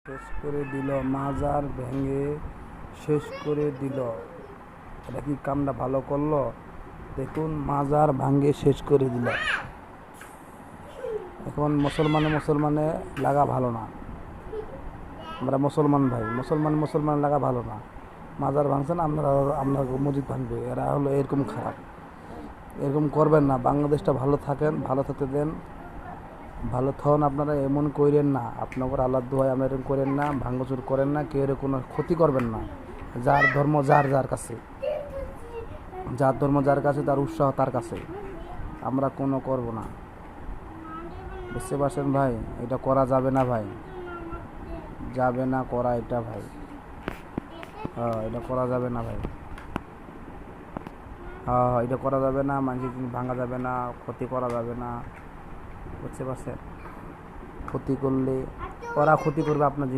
শেষ করে দিল, মাজার ভেঙে শেষ করে দিল। এটা কি কামটা ভালো করলো? দেখুন, মাজার ভাঙে শেষ করে দিল। এখন মুসলমানে লাগা ভালো না। আমরা মুসলমান ভাই, মুসলমান লাগা ভালো না। মাজার ভাঙছেন, আপনারা মসজিদ ভাঙবে, এরা হলো এরকম খারাপ। এরকম করবেন না। বাংলাদেশটা ভালো থাকেন, ভালো থাকতে দেন, ভালো থাকুন। আপনারা এমন করেন না, আপনাদের আল্লাহর দোয়ায় আপনারা এরকম করেন না, ভাঙচুর করেন না, কেউ কোনো ক্ষতি করবেন না। যার ধর্ম যার কাছে, যার ধর্ম যার কাছে, তার উৎসাহ তার কাছে। আমরা কোনো করব না, বুঝতে পারছেন ভাই? এটা করা যাবে না ভাই, যাবে না করা এটা ভাই। হ্যাঁ, এটা করা যাবে না ভাই। হ্যাঁ, এটা করা যাবে না, মানুষের জিনিস ভাঙা যাবে না, ক্ষতি করা যাবে না, বুঝতে পারছেন? ক্ষতি করলে ওরা ক্ষতি করবে আপনার।